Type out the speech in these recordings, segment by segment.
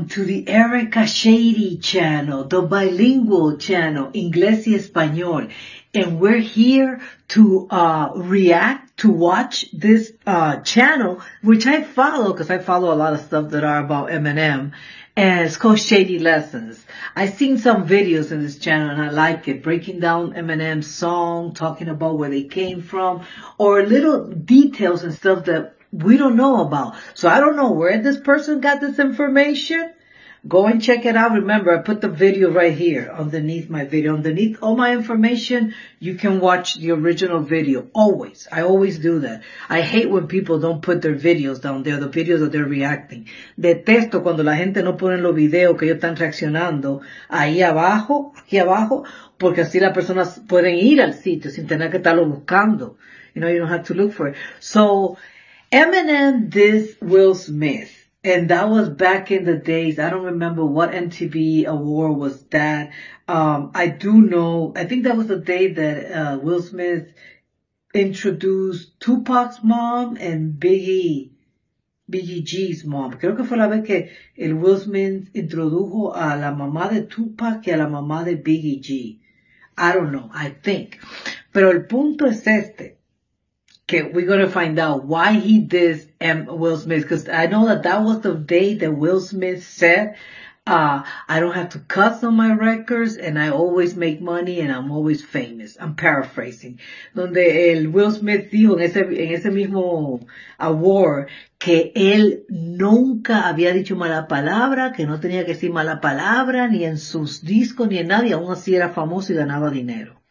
welcome to the Erica Shady channel, the bilingual channel, Inglés y Español. And we're here to watch this channel, which I follow, because I follow a lot of stuff that are about Eminem, and it's called Shady Lessons. I've seen some videos in this channel and I like it, breaking down Eminem's song, talking about where they came from, or little details and stuff that we don't know about. So I don't know where this person got this information. Go and check it out. Remember, I put the video right here underneath my video. Underneath all my information, you can watch the original video. Always. I always do that. I hate when people don't put their videos down there, the videos that they're reacting. Detesto cuando la gente no pone los videos que ellos están reaccionando ahí abajo, aquí abajo, porque así las personas pueden ir al sitio sin tener que estarlo buscando. You know, you don't have to look for it. So, Eminem dissed Will Smith. And that was back in the days. I don't remember what MTV award was that. I do know, I think that was the day that Will Smith introduced Tupac's mom and Biggie G's mom. Creo que fue la vez que el Will Smith introdujo a la mamá de Tupac y a la mamá de Biggie G. I don't know, I think. Pero el punto es este. Okay, we're going to find out why he dissed Will Smith, because I know that was the day that Will Smith said, I don't have to cuss on my records and I always make money and I'm always famous. I'm paraphrasing. Donde el Will Smith dijo en ese mismo award que él nunca había dicho mala palabra, que no tenía que decir mala palabra ni en sus discos ni en nadie, aún así era famoso y ganaba dinero.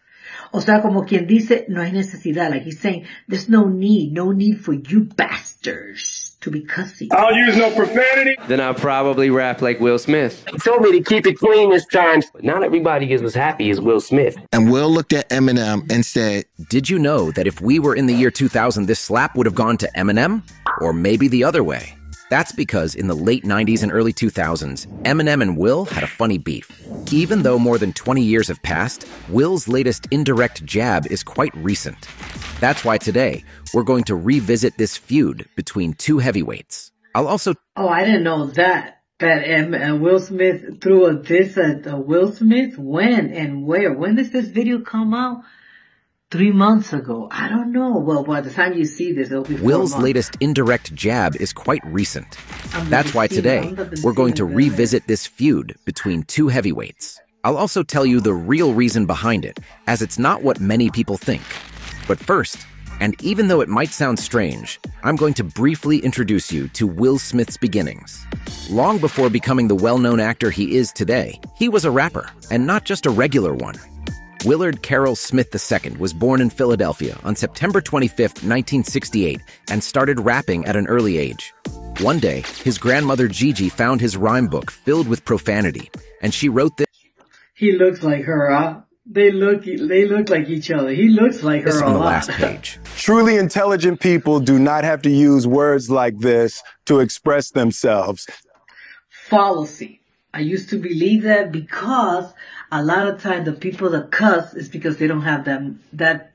O sea, como quien dice, no hay necesidad. Like he's saying, there's no need for you bastards to be cussing. I'll use no profanity. Then I'll probably rap like Will Smith. He told me to keep it clean this time. Not everybody is as happy as Will Smith. And Will looked at Eminem and said, "Did you know that if we were in the year 2000, this slap would have gone to Eminem? Or maybe the other way?" That's because in the late 90s and early 2000s, Eminem and Will had a funny beef. Even though more than 20 years have passed, Will's latest indirect jab is quite recent. That's why today, we're going to revisit this feud between two heavyweights. I'll also... Oh, I didn't know that. That Will Smith threw a diss at Will Smith? When and where? When does this video come out? 3 months ago. I don't know. Well, by the time you see this, it'll be 4 Will's months. latest indirect jab is quite recent. That's why today, we're going to revisit this feud between two heavyweights. I'll also tell you the real reason behind it, as it's not what many people think. But first, and even though it might sound strange, I'm going to briefly introduce you to Will Smith's beginnings. Long before becoming the well-known actor he is today, he was a rapper, and not just a regular one. Willard Carroll Smith II was born in Philadelphia on September 25, 1968, and started rapping at an early age. One day, his grandmother Gigi found his rhyme book filled with profanity, and she wrote this. He looks like her, huh? They look like each other. He looks like her on a the lot. last page. Truly intelligent people do not have to use words like this to express themselves. Fallacy. I used to believe that because a lot of times the people that cuss is because they don't have that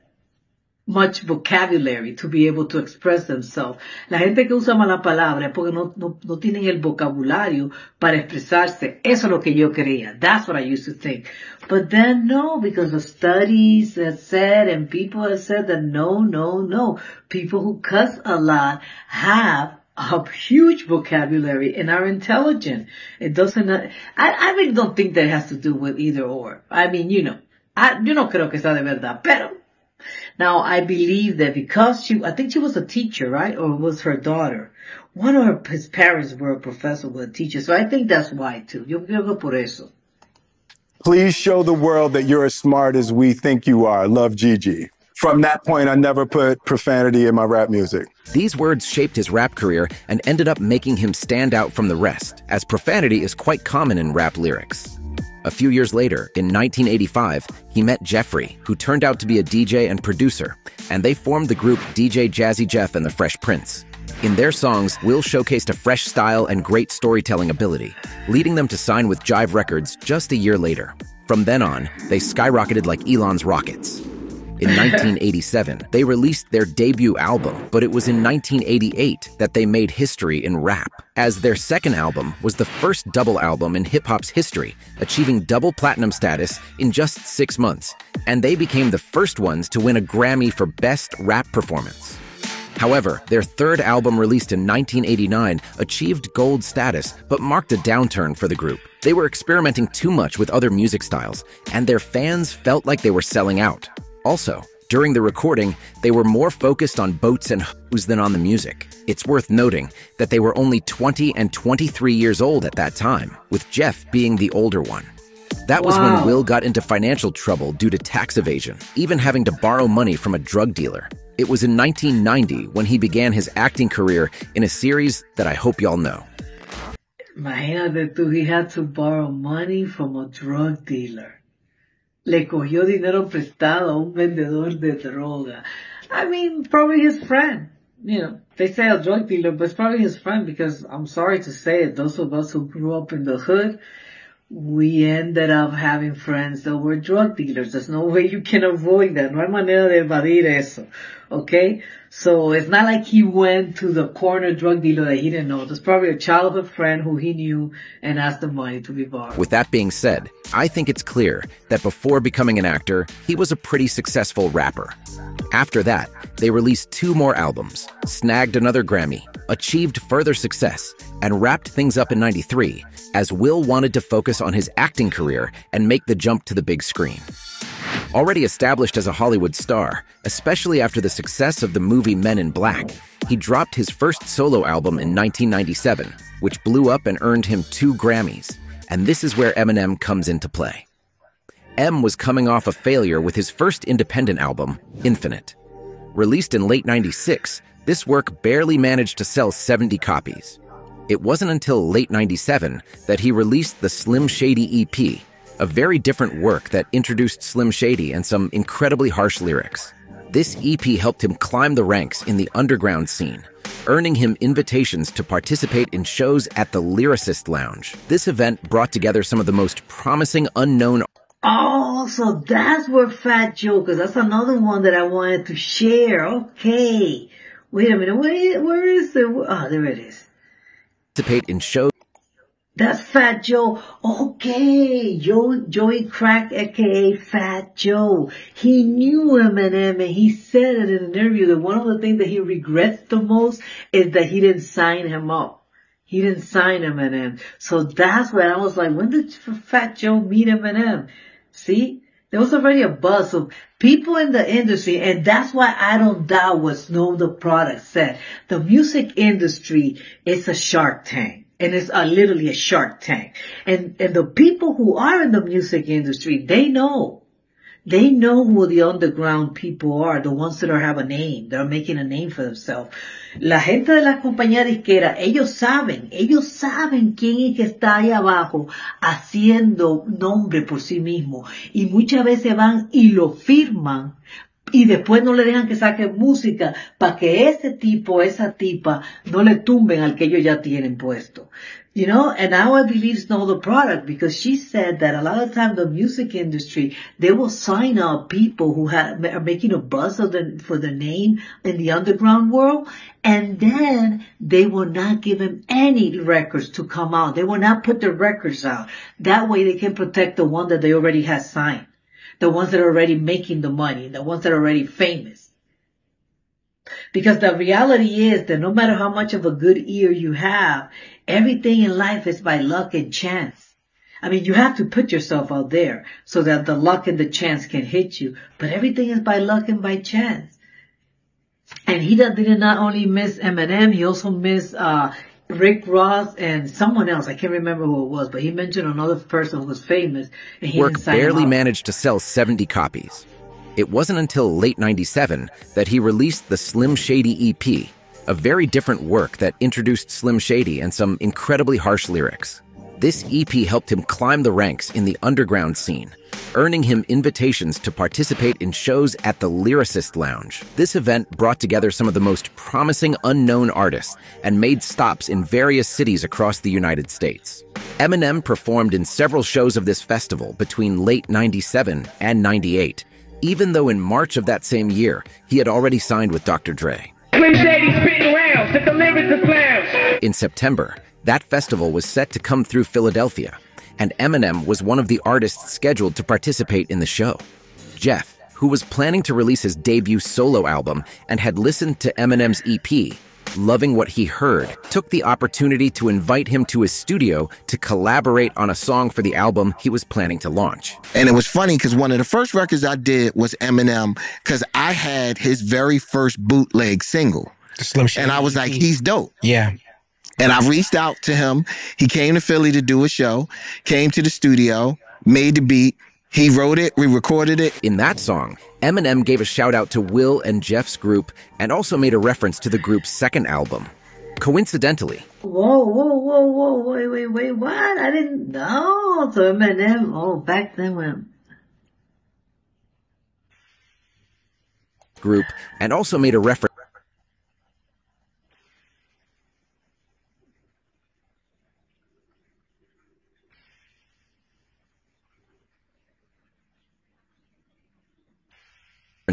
much vocabulary to be able to express themselves. La gente que usa mala palabra es porque no tienen el vocabulario para expresarse. Eso es lo que yo creía. That's what I used to think. But then no, because the studies have said and people have said that no. People who cuss a lot have a huge vocabulary and are intelligent. It doesn't, I really don't think that has to do with either or. I mean, yo no creo que sea de verdad, pero now I believe that because I think she was a teacher, right? Or was her daughter? One of his parents were a professor, were a teacher. So I think that's why too. Yo creo por eso. Please show the world that you're as smart as we think you are. Love, Gigi. From that point, I never put profanity in my rap music. These words shaped his rap career and ended up making him stand out from the rest, as profanity is quite common in rap lyrics. A few years later, in 1985, he met Jeffrey, who turned out to be a DJ and producer, and they formed the group DJ Jazzy Jeff and the Fresh Prince. In their songs, Will showcased a fresh style and great storytelling ability, leading them to sign with Jive Records just a year later. From then on, they skyrocketed like Elon's rockets. In 1987, they released their debut album, but it was in 1988 that they made history in rap, as their second album was the first double album in hip-hop's history, achieving double platinum status in just 6 months, and they became the first ones to win a Grammy for Best Rap Performance. However, their third album released in 1989 achieved gold status, but marked a downturn for the group. They were experimenting too much with other music styles, and their fans felt like they were selling out. Also, during the recording, they were more focused on boats and hoes than on the music. It's worth noting that they were only 20 and 23 years old at that time, with Jeff being the older one. That was when Will got into financial trouble due to tax evasion, even having to borrow money from a drug dealer. It was in 1990 when he began his acting career in a series that I hope y'all know. Imagínate tú, he had to borrow money from a drug dealer. Le cogió dinero prestado a un vendedor de droga. I mean, probably his friend. You know, they say a drug dealer, but it's probably his friend because I'm sorry to say it, those of us who grew up in the hood, we ended up having friends that were drug dealers. There's no way you can avoid that. No hay manera de evadir eso. Okay? So it's not like he went to the corner drug dealer that he didn't know. There's probably a childhood friend who he knew and asked the money to be borrowed. With that being said, I think it's clear that before becoming an actor, he was a pretty successful rapper. After that, they released 2 more albums, snagged another Grammy, achieved further success, and wrapped things up in '93 as Will wanted to focus on his acting career and make the jump to the big screen. Already established as a Hollywood star, especially after the success of the movie Men in Black, he dropped his first solo album in 1997, which blew up and earned him 2 Grammys. And this is where Eminem comes into play. M was coming off a failure with his first independent album, Infinite. Released in late '96, this work barely managed to sell 70 copies. It wasn't until late '97 that he released the Slim Shady EP, a very different work that introduced Slim Shady and some incredibly harsh lyrics. This EP helped him climb the ranks in the underground scene, earning him invitations to participate in shows at the Lyricist Lounge. This event brought together some of the most promising unknown. Oh, so that's where Fat Joe, because that's another one that I wanted to share. Okay. Wait a minute. Where is it? Oh, there it is. Participate in shows. That's Fat Joe. Okay. Joey Crack, aka Fat Joe. He knew Eminem and he said it in an interview that one of the things that he regrets the most is that he didn't sign him up. He didn't sign Eminem. So that's when I was like, when did Fat Joe meet Eminem? See? There was already a buzz of people in the industry, and that's why I don't doubt what Snow the Product said. The music industry is a Shark Tank. And it's literally a Shark Tank. And the people who are in the music industry, they know. They know who the underground people are, the ones that have a name, that are making a name for themselves. La gente de las compañías disqueras, ellos saben quién es que está ahí abajo haciendo nombre por sí mismo. Y muchas veces van y lo firman y después no le dejan que saque música para que ese tipo, esa tipa, no le tumben al que ellos ya tienen puesto. You know, and now I believe Snow the Product because she said that a lot of times the music industry, they will sign up people who are making a buzz for their name in the underground world, and then they will not give them any records to come out. They will not put their records out. That way they can protect the one that they already have signed. The ones that are already making the money, the ones that are already famous. Because the reality is that no matter how much of a good ear you have, everything in life is by luck and chance. I mean, you have to put yourself out there so that the luck and the chance can hit you. But everything is by luck and by chance. And he did not only miss Eminem, he also missed Rick Ross and someone else. I can't remember who it was, but he mentioned another person who was famous. And he work barely managed to sell 70 copies. It wasn't until late '97 that he released the Slim Shady EP, a very different work that introduced Slim Shady and some incredibly harsh lyrics. This EP helped him climb the ranks in the underground scene, earning him invitations to participate in shows at the Lyricist Lounge. This event brought together some of the most promising unknown artists and made stops in various cities across the United States. Eminem performed in several shows of this festival between late '97 and '98, even though in March of that same year, he had already signed with Dr. Dre. In September, that festival was set to come through Philadelphia, and Eminem was one of the artists scheduled to participate in the show. Jeff, who was planning to release his debut solo album and had listened to Eminem's EP, loving what he heard, took the opportunity to invite him to his studio to collaborate on a song for the album he was planning to launch. And it was funny because one of the first records I did was Eminem, because I had his very first bootleg single. And I was like, he's dope. Yeah. And I reached out to him. He came to Philly to do a show, came to the studio, made the beat. He wrote it, we recorded it. In that song, Eminem gave a shout out to Will and Jeff's group and also made a reference to the group's second album. Coincidentally. Whoa, wait, what? I didn't know. So Eminem, back then when... Group, and also made a reference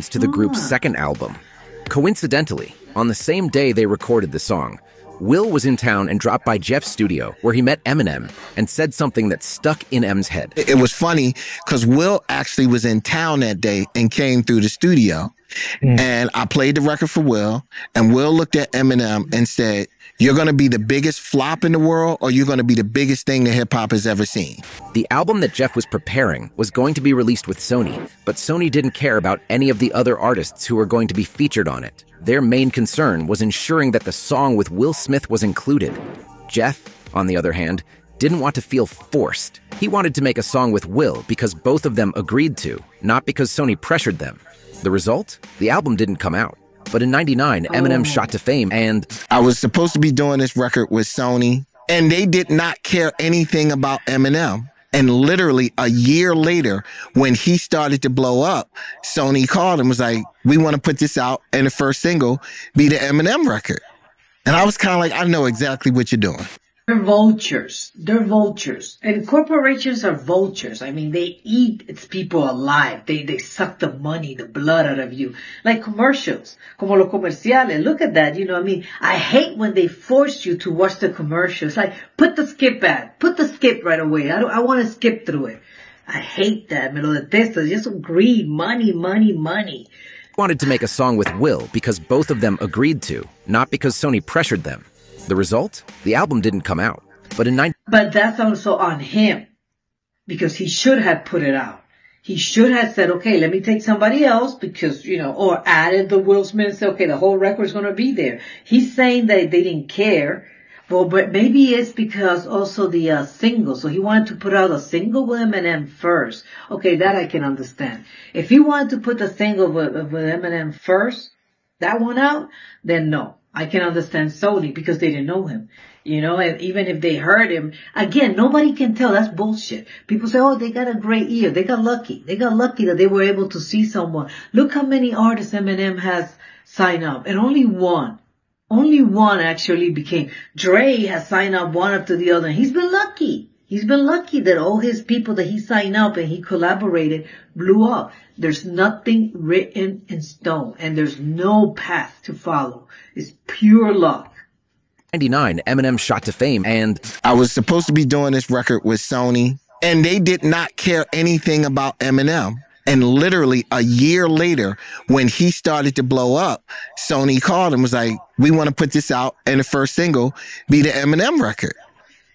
to the group's second album. Coincidentally, on the same day they recorded the song, Will was in town and dropped by Jeff's studio where he met Eminem and said something that stuck in M's head. It was funny because Will actually was in town that day and came through the studio. And I played the record for Will, and Will looked at Eminem and said, "You're going to be the biggest flop in the world, or you're going to be the biggest thing that hip-hop has ever seen." The album that Jeff was preparing was going to be released with Sony, but Sony didn't care about any of the other artists who were going to be featured on it. Their main concern was ensuring that the song with Will Smith was included. Jeff, on the other hand, didn't want to feel forced. He wanted to make a song with Will because both of them agreed to, not because Sony pressured them. The result? The album didn't come out. But in '99, Eminem shot to fame and... I was supposed to be doing this record with Sony, and they did not care anything about Eminem. And literally a year later, when he started to blow up, Sony called and was like, "We want to put this out, and the first single be the Eminem record." And I was kind of like, I know exactly what you're doing. They're vultures. They're vultures. And corporations are vultures. I mean, they eat its people alive. They suck the money, the blood out of you. Like commercials. Como los comerciales. Look at that. You know what I mean? I hate when they force you to watch the commercials. Like, put the skip ad. Put the skip right away. I want to skip through it. I hate that. Me lo detesto. Just greed. Money. Wanted to make a song with Will because both of them agreed to, not because Sony pressured them. The result? The album didn't come out. But that's also on him. Because he should have put it out. He should have said, okay, let me take somebody else because, or added the Will Smith and say, okay, the whole record's going to be there. He's saying that they didn't care. Well, but maybe it's because also the single. So he wanted to put out a single with Eminem first. Okay, that I can understand. If he wanted to put the single with Eminem first, that one out, then no. I can understand Sony because they didn't know him. And even if they heard him, again, nobody can tell. That's bullshit. People say, oh, they got a great ear. They got lucky. They got lucky that they were able to see someone. Look how many artists Eminem has signed up. And only one actually became. Dre has signed up one after the other. And he's been lucky. He's been lucky that all his people that he signed up and he collaborated blew up. There's nothing written in stone and there's no path to follow. It's pure luck. 99, Eminem shot to fame and... I was supposed to be doing this record with Sony, and they did not care anything about Eminem. And literally a year later, when he started to blow up, Sony called and was like, "We want to put this out, and the first single be the Eminem record."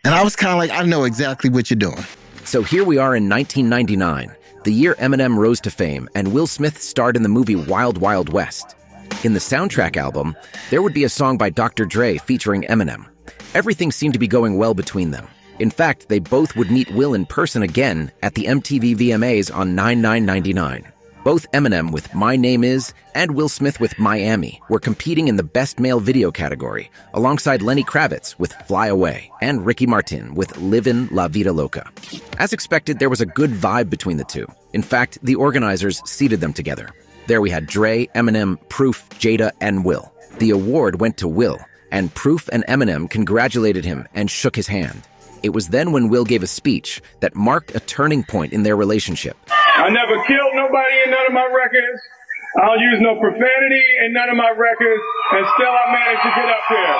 And I was kind of like, I know exactly what you're doing. So here we are in 1999, the year Eminem rose to fame, and Will Smith starred in the movie Wild Wild West. In the soundtrack album, there would be a song by Dr. Dre featuring Eminem. Everything seemed to be going well between them. In fact, they both would meet Will in person again at the MTV VMAs on 9/9/99. Both Eminem with My Name Is and Will Smith with Miami were competing in the Best Male Video category, alongside Lenny Kravitz with Fly Away and Ricky Martin with Livin' La Vida Loca. As expected, there was a good vibe between the two. In fact, the organizers seated them together. There we had Dre, Eminem, Proof, Jada, and Will. The award went to Will, and Proof and Eminem congratulated him and shook his hand. It was then when Will gave a speech that marked a turning point in their relationship. I never killed nobody in none of my records. I don't use no profanity in none of my records, and still I managed to get up here.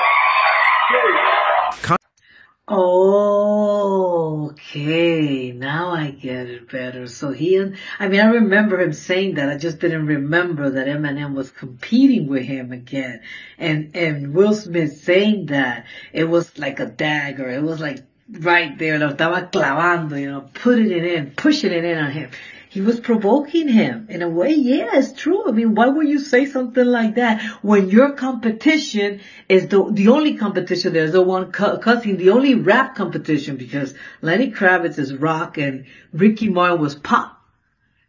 Okay, now I get it better. So I remember him saying that. I just didn't remember that Eminem was competing with him again. And Will Smith saying that it was like a dagger. It was like right there. Lo estaba clavando, putting it in, pushing it in on him. He was provoking him. In a way, yeah, it's true. I mean, why would you say something like that when your competition is the only competition? There's the one cussing, the only rap competition, because Lenny Kravitz is rock and Ricky Martin was pop.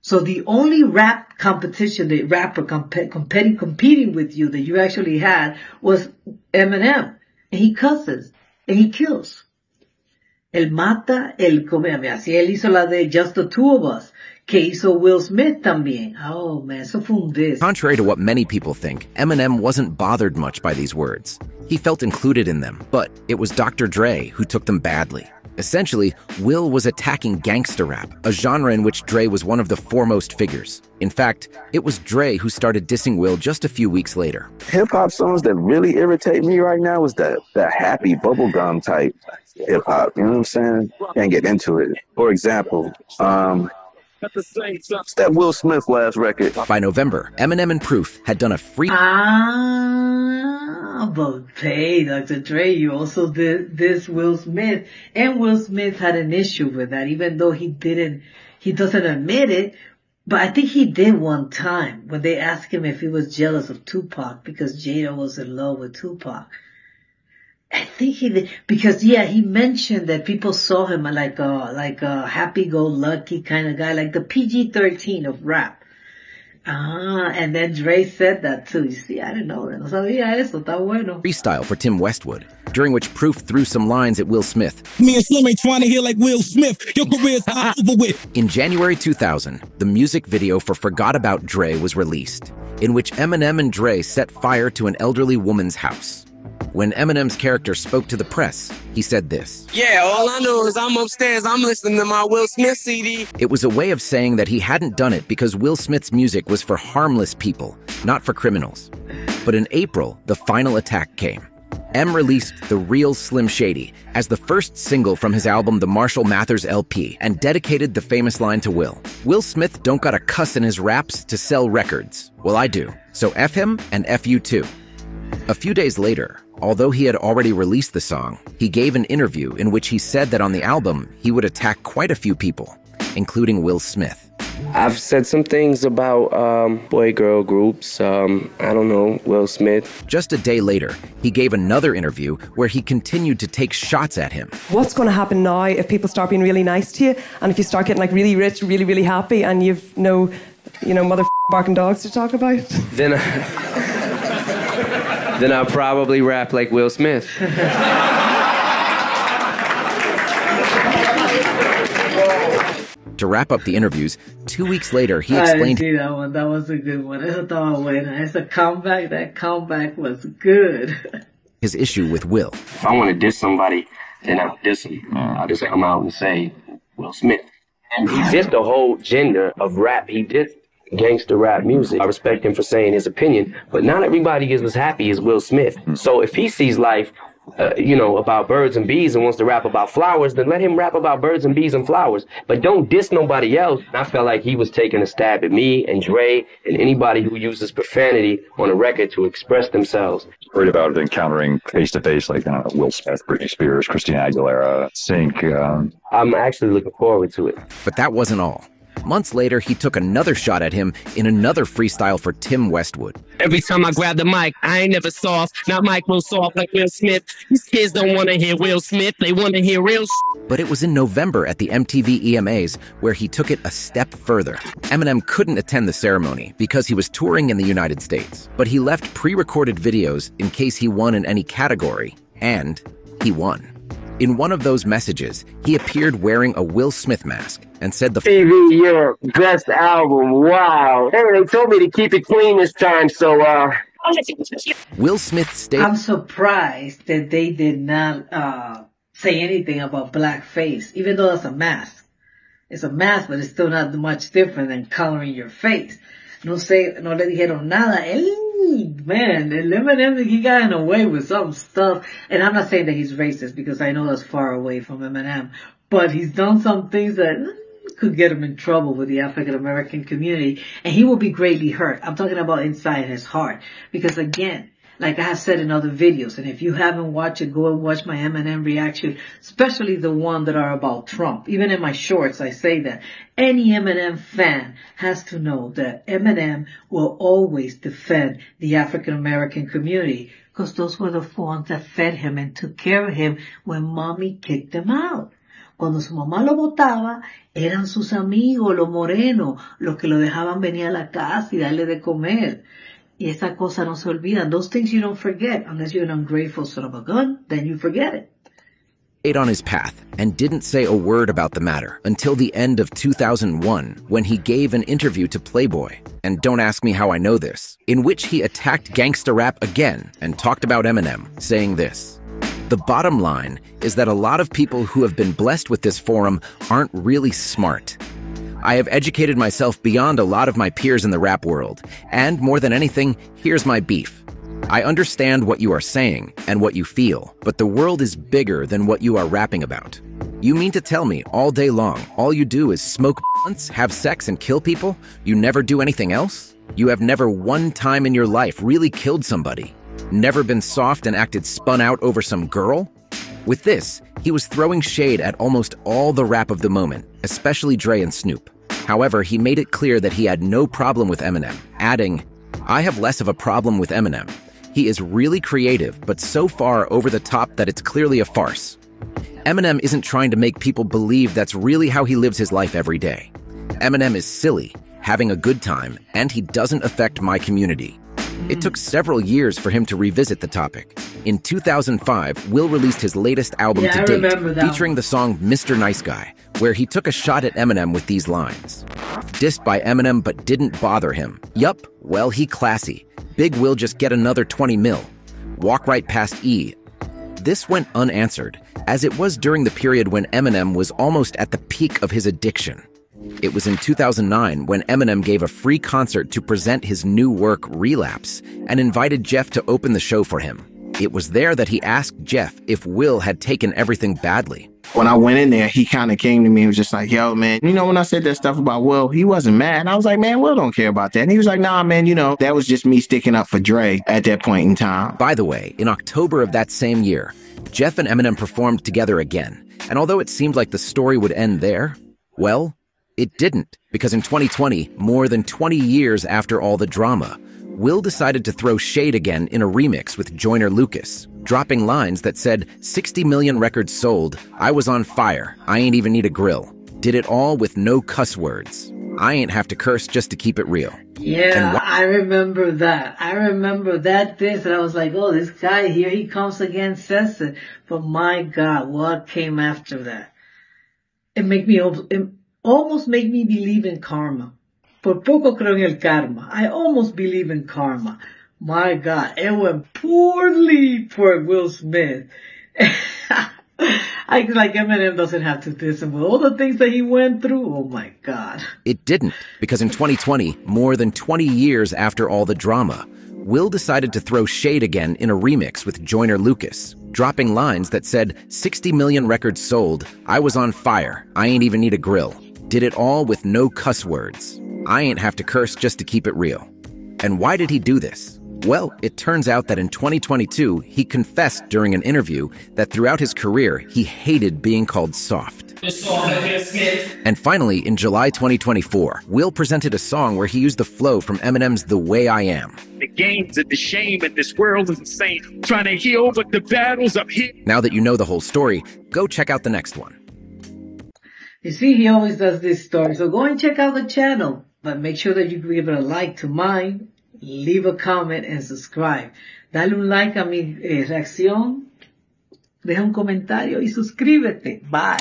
So the only rap competition, the rapper competing with you that you actually had was Eminem. And he cusses and he kills. Él mata, él come. Así él hizo la de Just the Two of Us, que hizo Will Smith también. Oh, man, eso fue un dis. Contrary to what many people think, Eminem wasn't bothered much by these words. He felt included in them, but it was Dr. Dre who took them badly. Essentially, Will was attacking gangsta rap, a genre in which Dre was one of the foremost figures. In fact, it was Dre who started dissing Will just a few weeks later. Hip-hop songs that really irritate me right now is the happy bubblegum type hip-hop, you know what I'm saying? Can't get into it. For example, it's that Will Smith last record. By November, Eminem and Proof had done a free... But hey, Dr. Dre, you also did this Will Smith. And Will Smith had an issue with that, even though he doesn't admit it. But I think he did one time when they asked him if he was jealous of Tupac because Jada was in love with Tupac. I think he did, because he mentioned that people saw him like a happy-go-lucky kind of guy, like the PG-13 of rap. And then Dre said that too. You see, I didn't know that. No sabía eso, está bueno. Freestyle for Tim Westwood, during which Proof threw some lines at Will Smith. Me and Slim ain't trying to hear like Will Smith. Your career's over with. In January 2000, the music video for Forgot About Dre was released, in which Eminem and Dre set fire to an elderly woman's house. When Eminem's character spoke to the press, he said this. Yeah, all I know is I'm upstairs, I'm listening to my Will Smith CD. It was a way of saying that he hadn't done it because Will Smith's music was for harmless people, not for criminals. But in April, the final attack came. M released The Real Slim Shady as the first single from his album The Marshall Mathers LP and dedicated the famous line to Will. Will Smith don't gotta cuss in his raps to sell records. Well, I do. So F him and F you too. A few days later, although he had already released the song, he gave an interview in which he said that on the album, he would attack quite a few people, including Will Smith. I've said some things about boy-girl groups, I don't know, Will Smith. Just a day later, he gave another interview where he continued to take shots at him. What's going to happen now if people start being really nice to you, and if you start getting like really rich, really, really happy, and you've no, mother barking dogs to talk about? Then I'll probably rap like Will Smith. To wrap up the interviews, 2 weeks later, he explained... I didn't see that one. That was a good one. Eso estaba buena. It's a comeback. That comeback was good. ...his issue with Will. If I want to diss somebody, then I'll diss him. I'll just come out and say, Will Smith. And he dissed the whole gender of rap. He dissed gangster rap music. I respect him for saying his opinion, but not everybody is as happy as Will Smith. So if he sees life, about birds and bees and wants to rap about flowers, then let him rap about birds and bees and flowers. But don't diss nobody else. I felt like he was taking a stab at me and Dre and anybody who uses profanity on a record to express themselves. Worried about encountering face-to-face like Will Smith, Britney Spears, Christina Aguilera, Sync. I'm actually looking forward to it. But that wasn't all. Months later, he took another shot at him in another freestyle for Tim Westwood. Every time I grab the mic, I ain't never soft. Not Mike will soft like Will Smith. These kids don't want to hear Will Smith. They want to hear real But it was in November at the MTV EMAs where he took it a step further. Eminem couldn't attend the ceremony because he was touring in the United States. But he left pre-recorded videos in case he won in any category. And he won. In one of those messages, he appeared wearing a Will Smith mask and said the TV, your best album, wow. Hey, they told me to keep it clean this time, so, Will Smith stated... I'm surprised that they did not say anything about blackface, even though it's a mask. It's a mask, but it's still not much different than coloring your face. No le dijeron nada. Man, el Eminem, he got away with some stuff. And I'm not saying that he's racist because I know that's far away from Eminem. But he's done some things that could get him in trouble with the African American community. And he will be greatly hurt. I'm talking about inside his heart. Because again, like I have said in other videos, and if you haven't watched it, go and watch my Eminem reaction, especially the one that are about Trump. Even in my shorts, I say that. Any Eminem fan has to know that Eminem will always defend the African American community, because those were the ones that fed him and took care of him when mommy kicked him out. Cuando su mamá lo botaba, eran sus amigos, los morenos, los que lo dejaban venir a la casa y darle de comer. Y esa cosa no se olvida. Those things you don't forget. Unless you're an ungrateful son of a gun, then you forget it. Stayed on his path and didn't say a word about the matter until the end of 2001 when he gave an interview to Playboy, and don't ask me how I know this, in which he attacked gangsta rap again and talked about Eminem, saying this: "The bottom line is that a lot of people who have been blessed with this forum aren't really smart. I have educated myself beyond a lot of my peers in the rap world, and more than anything, here's my beef. I understand what you are saying and what you feel, but the world is bigger than what you are rapping about. You mean to tell me all day long, all you do is smoke blunts, have sex, and kill people? You never do anything else? You have never one time in your life really killed somebody? Never been soft and acted spun out over some girl?" With this, he was throwing shade at almost all the rap of the moment, especially Dre and Snoop. However, he made it clear that he had no problem with Eminem, adding, "I have less of a problem with Eminem. He is really creative, but so far over the top that it's clearly a farce. Eminem isn't trying to make people believe that's really how he lives his life every day. Eminem is silly, having a good time, and he doesn't affect my community." It took several years for him to revisit the topic. In 2005, Will released his latest album to date, featuring the song Mr. Nice Guy, where he took a shot at Eminem with these lines. "Dissed by Eminem but didn't bother him. Yup, well, he classy. Big Will just get another 20 mil. Walk right past E." This went unanswered, as it was during the period when Eminem was almost at the peak of his addiction. It was in 2009 when Eminem gave a free concert to present his new work, Relapse, and invited Jeff to open the show for him. It was there that he asked Jeff if Will had taken everything badly. When I went in there, he kind of came to me and was just like, "Yo, man, you know, when I said that stuff about Will, he wasn't mad." And I was like, "Man, Will don't care about that." And he was like, "Nah, man, you know, that was just me sticking up for Dre at that point in time." By the way, in October of that same year, Jeff and Eminem performed together again. And although it seemed like the story would end there, well, it didn't, because in 2020, more than 20 years after all the drama, Will decided to throw shade again in a remix with Joyner Lucas, dropping lines that said, 60 million records sold, I was on fire, I ain't even need a grill, did it all with no cuss words, I ain't have to curse just to keep it real. Yeah, I remember that. I remember that diss, and I was like, oh, this guy, here he comes again, says it. But my God, what came after that? It almost made me believe in karma. Por poco creo en el karma. I almost believe in karma. My God, it went poorly for Will Smith. Like Eminem doesn't have to diss him with all the things that he went through. Oh my God. It didn't, because in 2020, more than 20 years after all the drama, Will decided to throw shade again in a remix with Joyner Lucas, dropping lines that said, 60 million records sold, I was on fire, I ain't even need a grill, did it all with no cuss words, I ain't have to curse just to keep it real. And why did he do this? Well, it turns out that in 2022, he confessed during an interview that throughout his career, he hated being called soft. And finally, in July 2024, Will presented a song where he used the flow from Eminem's The Way I Am. The games and the shame in this world is insane. Trying to heal, but the battles up here. Now that you know the whole story, go check out the next one. You see, he always does this story. So go and check out the channel. But make sure that you give it a like to mine, leave a comment, and subscribe. Dale un like a mi reacción, deja un comentario y suscríbete. Bye.